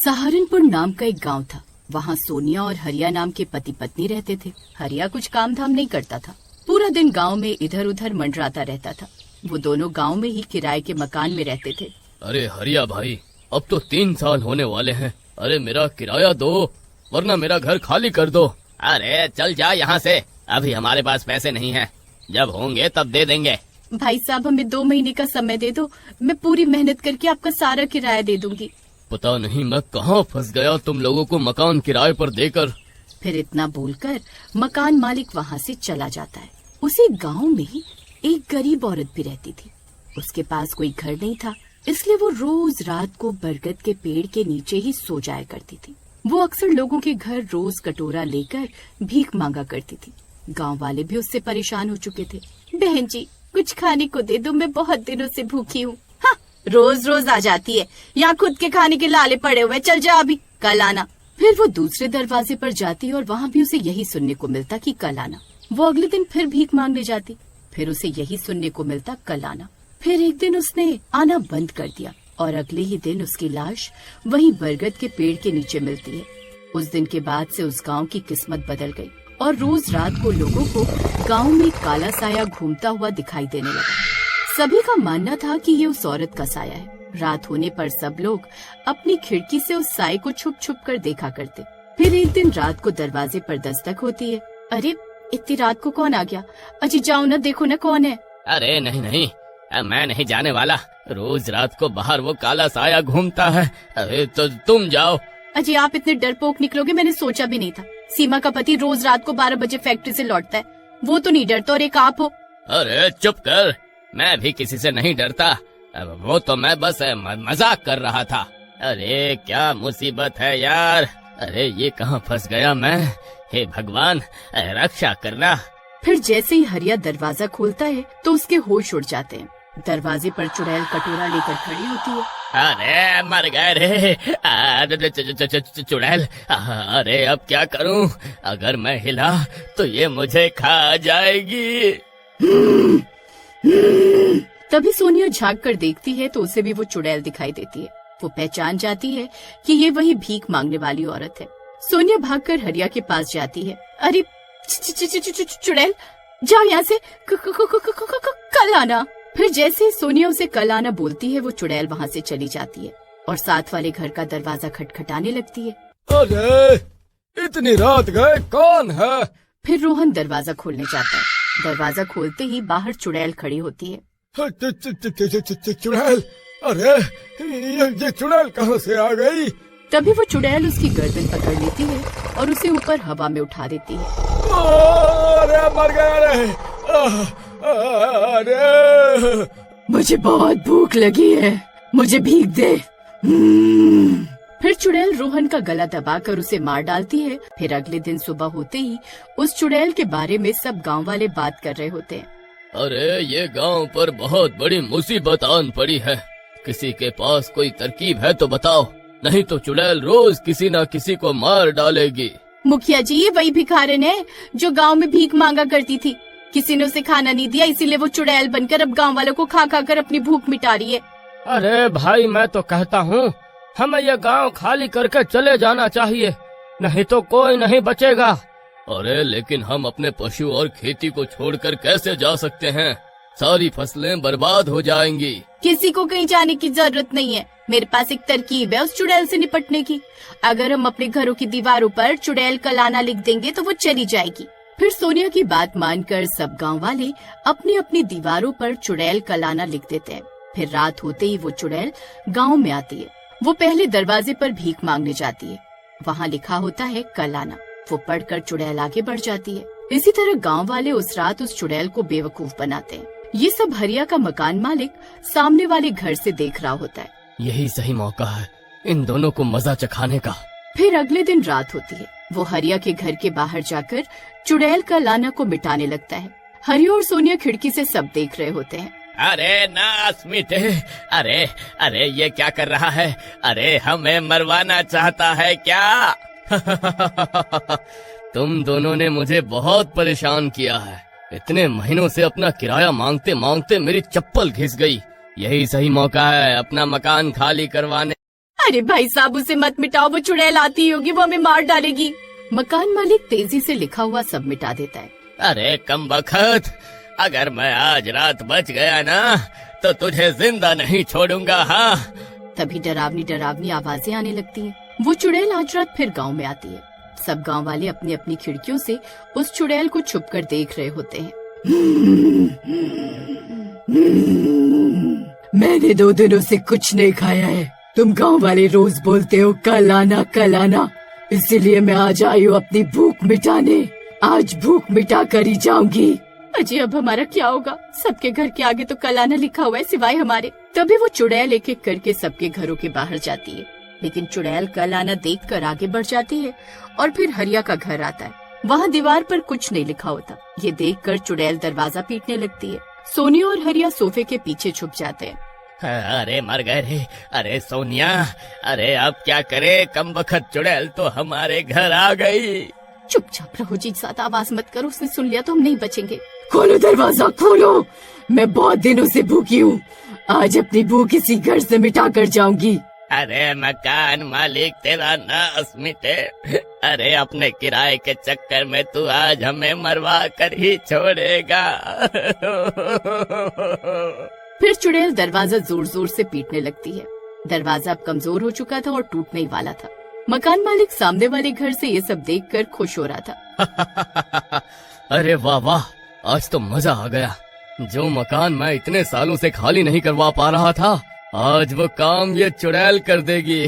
सहारनपुर नाम का एक गांव था। वहाँ सोनिया और हरिया नाम के पति पत्नी रहते थे। हरिया कुछ काम धाम नहीं करता था, पूरा दिन गांव में इधर उधर मंडराता रहता था। वो दोनों गांव में ही किराए के मकान में रहते थे। अरे हरिया भाई, अब तो 3 साल होने वाले हैं। अरे मेरा किराया दो, वरना मेरा घर खाली कर दो। अरे चल जा यहाँ से, अभी हमारे पास पैसे नहीं हैं, जब होंगे तब दे देंगे। भाई साहब, हमें 2 महीने का समय दे दो, मैं पूरी मेहनत करके आपका सारा किराया दे दूंगी। पता नहीं मैं कहाँ फंस गया तुम लोगों को मकान किराए पर देकर। फिर इतना बोलकर मकान मालिक वहाँ से चला जाता है। उसी गांव में ही एक गरीब औरत भी रहती थी। उसके पास कोई घर नहीं था, इसलिए वो रोज रात को बरगद के पेड़ के नीचे ही सो जाया करती थी। वो अक्सर लोगों के घर रोज कटोरा लेकर भीख मांगा करती थी। गांव वाले भी उससे परेशान हो चुके थे। बहन जी, कुछ खाने को दे दो, मैं बहुत दिनों से भूखी हूँ। हाँ, रोज रोज आ जाती है, यहाँ खुद के खाने के लाले पड़े हुए, चल जा अभी, कल आना। फिर वो दूसरे दरवाजे पर जाती और वहाँ भी उसे यही सुनने को मिलता कि कल आना। वो अगले दिन फिर भीख मांगने जाती, फिर उसे यही सुनने को मिलता कल आना। फिर एक दिन उसने आना बंद कर दिया और अगले ही दिन उसकी लाश वहीं बरगद के पेड़ के नीचे मिलती है। उस दिन के बाद से उस गांव की किस्मत बदल गई और रोज रात को लोगों को गांव में काला साया घूमता हुआ दिखाई देने लगा। सभी का मानना था कि ये उस औरत का साया है। रात होने पर सब लोग अपनी खिड़की से उस साये को छुप छुप कर देखा करते। फिर एक दिन रात को दरवाजे पर दस्तक होती है। अरे इतनी रात को कौन आ गया? अजी जाओ न, देखो न कौन है। अरे नहीं नहीं, मैं नहीं जाने वाला। रोज रात को बाहर वो काला साया घूमता है। अरे तो तुम जाओ। अजी आप इतने डरपोक निकलोगे, मैंने सोचा भी नहीं था। सीमा का पति रोज रात को 12 बजे फैक्ट्री से लौटता है, वो तो नहीं डरता, और एक आप हो। अरे चुप कर, मैं भी किसी से नहीं डरता। वो तो मैं बस मजाक कर रहा था। अरे क्या मुसीबत है यार, अरे ये कहाँ फंस गया मैं। हे भगवान, रक्षा करना। फिर जैसे ही हरिया दरवाजा खोलता है तो उसके होश उड़ जाते हैं। दरवाजे पर चुड़ैल कटोरा लेकर खड़ी होती है। अरे मर गए रे चुड़ैल। अरे अब क्या करूं? अगर मैं हिला तो ये मुझे खा जाएगी। तभी सोनिया झांक कर देखती है तो उसे भी वो चुड़ैल दिखाई देती है। वो पहचान जाती है कि ये वही भीख मांगने वाली औरत है। सोनिया भागकर हरिया के पास जाती है। अरे चुड़ैल, जाओ यहाँ से, कल आना। फिर जैसे सोनिया उसे कल आना बोलती है, वो चुड़ैल वहाँ से चली जाती है और साथ वाले घर का दरवाजा खटखटाने लगती है। अरे इतनी रात गए, कौन है? फिर रोहन दरवाजा खोलने जाता है। दरवाजा खोलते ही बाहर चुड़ैल खड़ी होती है। चुड़ैल, अरे ये चुड़ैल कहाँ से आ गई? तभी वो चुड़ैल उसकी गर्दन पकड़ लेती है और उसे ऊपर हवा में उठा देती है। अरे मर गया रे। अरे मुझे बहुत भूख लगी है, मुझे भीख दे। फिर चुड़ैल रोहन का गला दबाकर उसे मार डालती है। फिर अगले दिन सुबह होते ही उस चुड़ैल के बारे में सब गांव वाले बात कर रहे होते हैं। अरे ये गांव पर बहुत बड़ी मुसीबत आन पड़ी है। किसी के पास कोई तरकीब है तो बताओ, नहीं तो चुड़ैल रोज किसी न किसी को मार डालेगी। मुखिया जी, ये वही भिखारिन है जो गांव में भीख मांगा करती थी। किसी ने उसे खाना नहीं दिया, इसीलिए वो चुड़ैल बनकर अब गांव वालों को खा खा कर अपनी भूख मिटा रही है। अरे भाई, मैं तो कहता हूँ हमें यह गांव खाली करके चले जाना चाहिए, नहीं तो कोई नहीं बचेगा। अरे लेकिन हम अपने पशु और खेती को छोड़कर कैसे जा सकते हैं? सारी फसलें बर्बाद हो जाएंगी। किसी को कहीं जाने की जरूरत नहीं है, मेरे पास एक तरकीब है उस चुड़ैल से निपटने की। अगर हम अपने घरों की दीवारों पर चुड़ैल कल आना लिख देंगे तो वो चली जाएगी। फिर सोनिया की बात मानकर सब गांव वाले अपनी अपनी दीवारों पर चुड़ैल कल आना लिख देते हैं। फिर रात होते ही वो चुड़ैल गांव में आती है। वो पहले दरवाजे पर भीख मांगने जाती है, वहाँ लिखा होता है कल आना। वो पढ़कर चुड़ैल आगे बढ़ जाती है। इसी तरह गांव वाले उस रात उस चुड़ैल को बेवकूफ बनाते हैं। ये सब हरिया का मकान मालिक सामने वाले घर से देख रहा होता है। यही सही मौका है इन दोनों को मजा चखाने का। फिर अगले दिन रात होती है। वो हरिया के घर के बाहर जाकर चुड़ैल का लाना को मिटाने लगता है। हरिया और सोनिया खिड़की से सब देख रहे होते हैं। अरे नास मिटे, अरे अरे ये क्या कर रहा है? अरे हमें मरवाना चाहता है क्या? तुम दोनों ने मुझे बहुत परेशान किया है। इतने महीनों से अपना किराया मांगते मांगते मेरी चप्पल घिस गई। यही सही मौका है अपना मकान खाली करवाने अरे भाई साहब, उसे मत मिटाओ, वो चुड़ैल आती होगी, वो हमें मार डालेगी। मकान मालिक तेजी से लिखा हुआ सब मिटा देता है। अरे कमबख्त, अगर मैं आज रात बच गया ना तो तुझे जिंदा नहीं छोड़ूंगा। हाँ। तभी डरावनी डरावनी आवाजें आने लगती हैं। वो चुड़ैल आज रात फिर गांव में आती है। सब गांव वाले अपनी अपनी खिड़कियों से उस चुड़ैल को छुपकर देख रहे होते हैं। मैंने 2 दिनों से कुछ नहीं खाया है। तुम गांव वाले रोज बोलते हो कल आना कल आना, इसीलिए मैं आज आई हूँ अपनी भूख मिटाने। आज भूख मिटा कर ही जाऊंगी। अजी अब हमारा क्या होगा? सबके घर के आगे तो कल आना लिखा हुआ है सिवाय हमारे। तभी वो चुड़ैल एक एक करके सबके घरों के बाहर जाती है, लेकिन चुड़ैल कल आना देख कर आगे बढ़ जाती है और फिर हरिया का घर आता है। वहाँ दीवार पर कुछ नहीं लिखा होता। ये देखकर चुड़ैल दरवाजा पीटने लगती है। सोनिया और हरिया सोफे के पीछे छुप जाते हैं। अरे मर गए रे। अरे सोनिया, अरे अब क्या करे, कमबख्त चुड़ैल तो हमारे घर आ गई। चुपचाप रहो जी, ज्यादा आवाज मत करो, उसने सुन लिया तो हम नहीं बचेंगे। खोलो दरवाजा खोलो, मैं बहुत दिनों से भूखी हूँ। आज अपनी भूख इसी घर से मिटा कर जाऊंगी। अरे मकान मालिक, तेरा नास मिटे। अरे अपने किराए के चक्कर में तू आज हमें मरवा कर ही छोड़ेगा। फिर चुड़ैल दरवाजा जोर जोर से पीटने लगती है। दरवाजा अब कमजोर हो चुका था और टूटने ही वाला था। मकान मालिक सामने वाले घर से ये सब देखकर खुश हो रहा था। अरे वाह वाह, आज तो मजा आ गया। जो मकान मैं इतने सालों से खाली नहीं करवा पा रहा था, आज वो काम ये चुड़ैल कर देगी।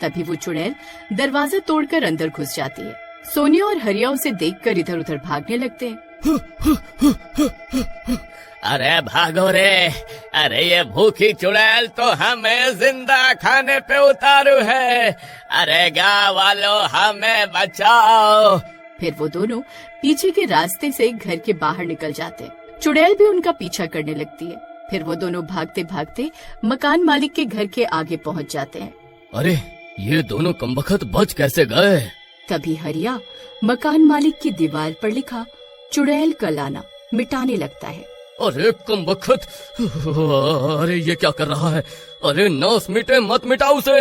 तभी वो चुड़ैल दरवाजा तोड़कर अंदर घुस जाती है। सोनिया और हरिया उसे देखकर इधर उधर भागने लगते हैं। अरे भागो रे। अरे ये भूखी चुड़ैल तो हमें जिंदा खाने पे उतारू है। अरे गाँव वालों, हमें बचाओ। फिर वो दोनों पीछे के रास्ते से घर के बाहर निकल जाते हैं। चुड़ैल भी उनका पीछा करने लगती है। फिर वो दोनों भागते भागते मकान मालिक के घर के आगे पहुंच जाते हैं। अरे ये दोनों कमबख्त बच कैसे गए? तभी हरिया मकान मालिक की दीवार पर लिखा चुड़ैल कल आना मिटाने लगता है। अरे कमबख्त, अरे ये क्या कर रहा है? अरे नास मिटे, मत मिटा उसे।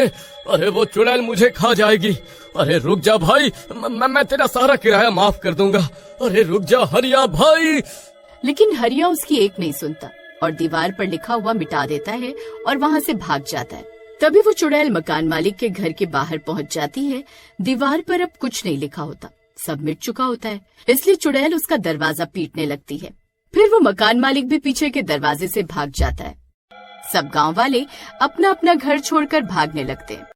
अरे वो चुड़ैल मुझे खा जाएगी। अरे रुक जा भाई, मैं तेरा सारा किराया माफ कर दूंगा। अरे रुक जा हरिया भाई। लेकिन हरिया उसकी एक नहीं सुनता और दीवार पर लिखा हुआ मिटा देता है और वहाँ से भाग जाता है। तभी वो चुड़ैल मकान मालिक के घर के बाहर पहुँच जाती है। दीवार पर अब कुछ नहीं लिखा होता, सब मिट चुका होता है, इसलिए चुड़ैल उसका दरवाजा पीटने लगती है। फिर वो मकान मालिक भी पीछे के दरवाजे से भाग जाता है। सब गांव वाले अपना अपना घर छोड़कर भागने लगते हैं।